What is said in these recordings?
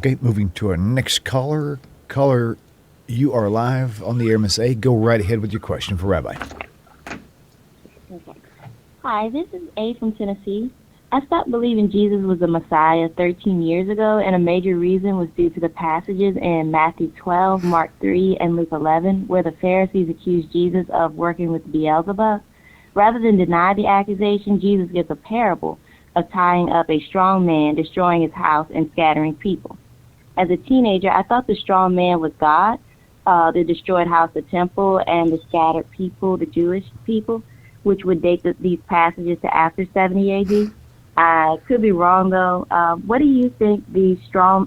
Okay, moving to our next caller. Caller, you are live on the air, Miss A. Go right ahead with your question for Rabbi. Okay. Hi, this is A from Tennessee. I stopped believing Jesus was the Messiah 13 years ago, and a major reason was due to the passages in Matthew 12, Mark 3, and Luke 11, where the Pharisees accused Jesus of working with Beelzebub. Rather than deny the accusation, Jesus gives a parable of tying up a strong man, destroying his house, and scattering people. As a teenager, I thought the strong man was God, the destroyed house, the temple, and the scattered people, the Jewish people, which would date these passages to after 70 AD. I could be wrong though. Who do you think the strong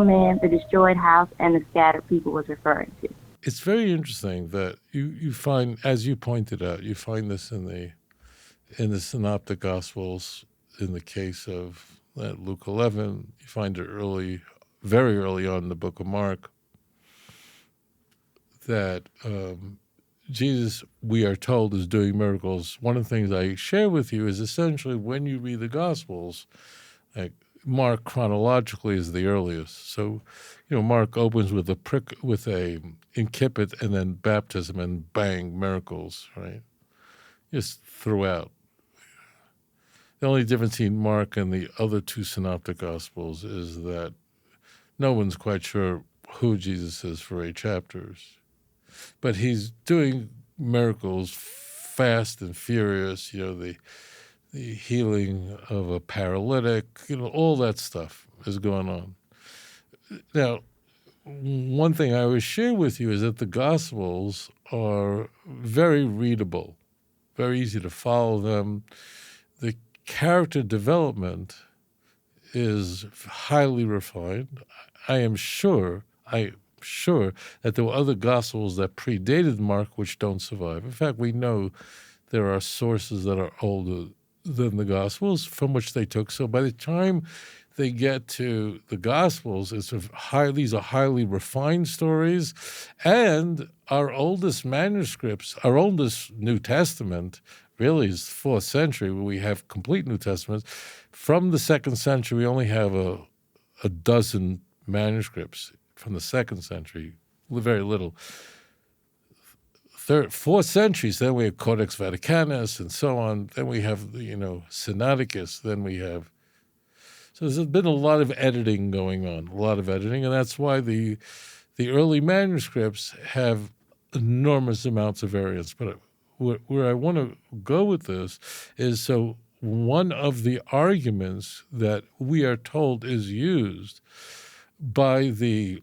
man, the destroyed house, and the scattered people was referring to? It's very interesting that you find, as you pointed out, you find this in the Synoptic Gospels. In the case of Luke 11, you find it very early on in the book of Mark, that Jesus, we are told, is doing miracles. One of the things I share with you is essentially when you read the Gospels, like Mark chronologically is the earliest. So, Mark opens with a incipit and then baptism and bang, miracles, right? Just throughout. The only difference between Mark and the other two synoptic gospels is that no one's quite sure who Jesus is for 8 chapters. But he's doing miracles fast and furious, the healing of a paralytic, all that stuff is going on. Now, one thing I always share with you is that the Gospels are very readable, very easy to follow them. The character development is highly refined. I am sure that there were other Gospels that predated Mark which don't survive. In fact, we know there are sources that are older than the Gospels from which they took. So by the time they get to the Gospels, these are highly refined stories, and our oldest manuscripts, our oldest New Testament, really is 4th century, where we have complete New Testaments. From the 2nd century, we only have a dozen manuscripts from the 2nd century, very little. 4th centuries, then we have Codex Vaticanus and so on. Then we have, Sinaiticus. Then we have. So there's been a lot of editing going on, and that's why the early manuscripts have enormous amounts of variance. But where I want to go with this is, so one of the arguments that we are told is used by the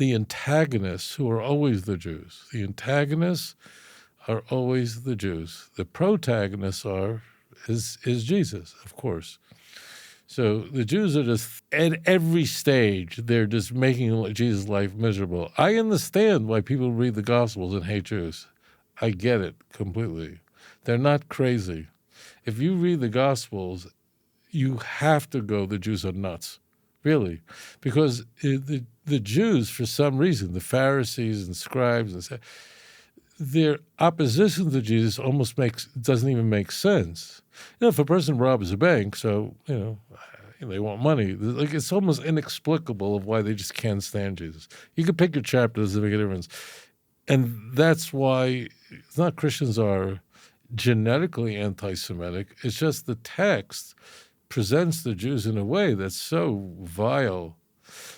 antagonists, who are always the Jews. The antagonists are always the Jews. The protagonists is Jesus, of course. So the Jews are just, at every stage, they're just making Jesus' life miserable. I understand why people read the Gospels and hate Jews. I get it completely. They're not crazy. If you read the Gospels, you have to go, the Jews are nuts, really. Because the Jews, for some reason, the Pharisees and scribes, their opposition to Jesus doesn't even make sense. If a person robs a bank, so, they want money, like, it's almost inexplicable of why they just can't stand Jesus. You can pick your chapter, doesn't make a difference. And that's why it's not Christians are genetically anti-Semitic. It's just the text presents the Jews in a way that's so vile.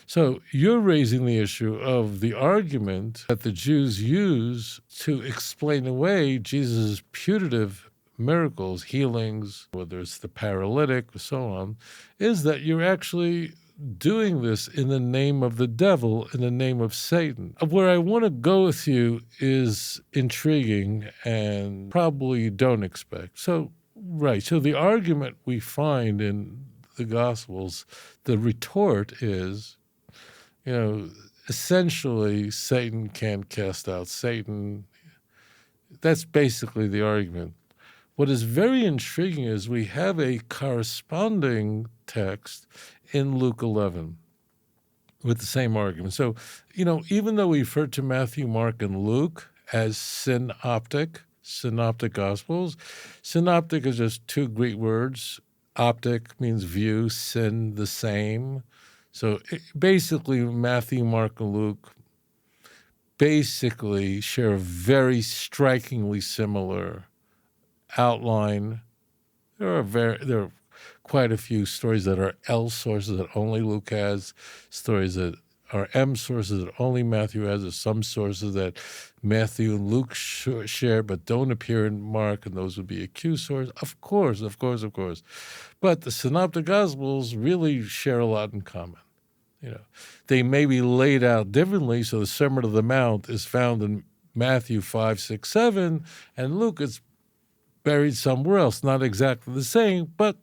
So you're raising the issue of the argument that the Jews use to explain away Jesus' putative miracles, healings, whether it's the paralytic or so on, is that you're actually doing this in the name of the devil, in the name of Satan. Where I want to go with you is intriguing and probably you don't expect. So the argument we find in the Gospels, the retort is, essentially Satan can't cast out Satan. That's basically the argument. What is very intriguing is we have a corresponding text in Luke 11 with the same argument. So, even though we refer to Matthew, Mark, and Luke as synoptic Gospels, synoptic is just 2 Greek words. Optic means view, syn, the same. So basically, Matthew, Mark, and Luke basically share a very strikingly similar outline. There are quite a few stories that are L sources that only Luke has, stories that are M sources that only Matthew has, or some sources that Matthew and Luke share but don't appear in Mark, and those would be a Q source. Of course. But the Synoptic Gospels really share a lot in common. They may be laid out differently, so the Sermon on the Mount is found in Matthew 5, 6, 7, and Luke is buried somewhere else, not exactly the same, but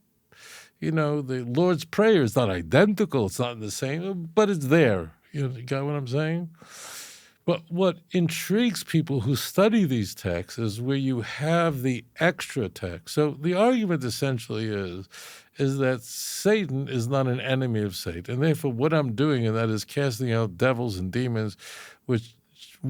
the Lord's Prayer is not identical. It's not the same, but it's there. You got what I'm saying? But what intrigues people who study these texts is where you have the extra text. So the argument essentially is that Satan is not an enemy of Satan. And therefore what I'm doing, and that is casting out devils and demons, which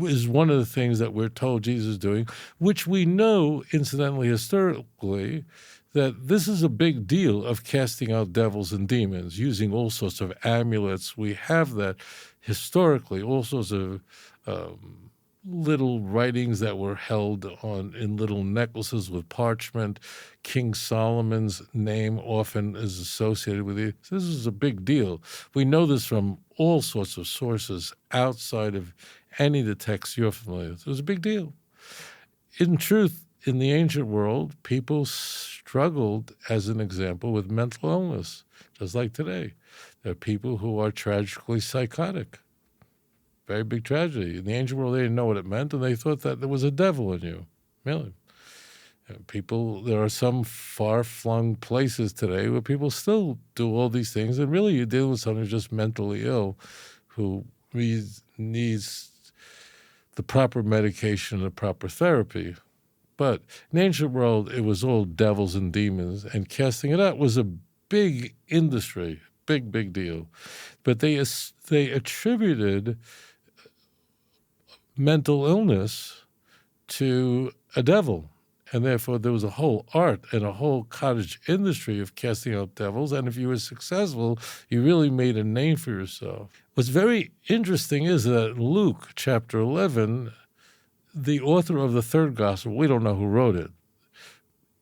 is one of the things that we're told Jesus is doing, which we know, incidentally, historically, that this is a big deal of casting out devils and demons, using all sorts of amulets. We have that historically, all sorts of little writings that were held in little necklaces with parchment. King Solomon's name often is associated with it. So this is a big deal. We know this from all sorts of sources outside of any of the texts you're familiar with. It was a big deal. In truth, in the ancient world, people struggled, as an example, with mental illness, just like today. There are people who are tragically psychotic. Very big tragedy. In the ancient world, they didn't know what it meant, and they thought that there was a devil in you. Really. There are some far-flung places today where people still do all these things, and really you're dealing with someone who's just mentally ill, who needs the proper medication and the proper therapy. But in the ancient world, it was all devils and demons, and casting it out was a big industry, big deal. But they attributed mental illness to a devil, and therefore there was a whole art and a whole cottage industry of casting out devils, and if you were successful, you really made a name for yourself. What's very interesting is that Luke chapter 11, the author of the third gospel, we don't know who wrote it,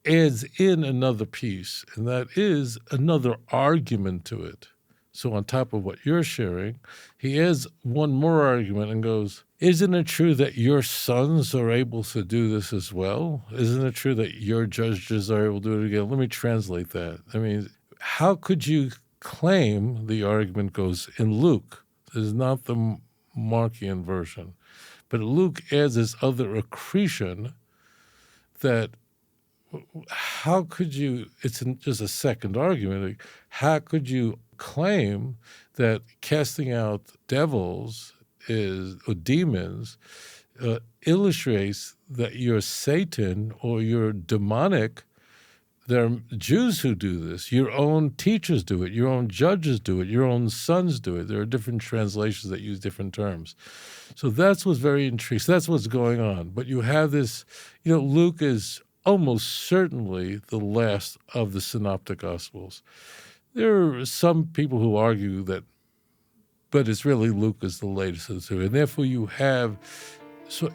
adds in another piece, and that is another argument to it. So on top of what you're sharing, he adds one more argument and goes, isn't it true that your sons are able to do this as well? Isn't it true that your judges are able to do it again? Let me translate that. I mean, how could you claim, the argument goes in Luke, this is not the Markian version, but Luke adds this other accretion that how could you, it's just a second argument, how could you claim that casting out devils or demons illustrates that you're Satan or you're demonic? There are Jews who do this. Your own teachers do it. Your own judges do it. Your own sons do it. There are different translations that use different terms. So that's what's very intriguing. So that's what's going on. But you have this, Luke is almost certainly the last of the Synoptic Gospels. There are some people who argue that, but it's really Luke is the latest of the two. And therefore you have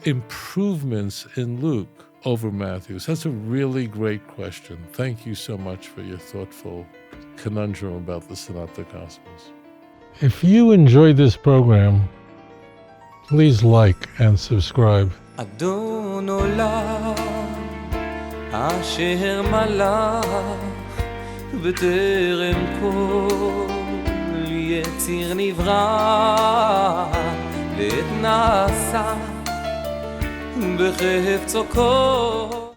improvements in Luke over Matthew. So that's a really great question. Thank you so much for your thoughtful conundrum about the Synoptic Gospels. If you enjoyed this program, please like and subscribe. אדון עולם אשר מלך בטרם כל יציר נברא לעת נעשה בחפצו כל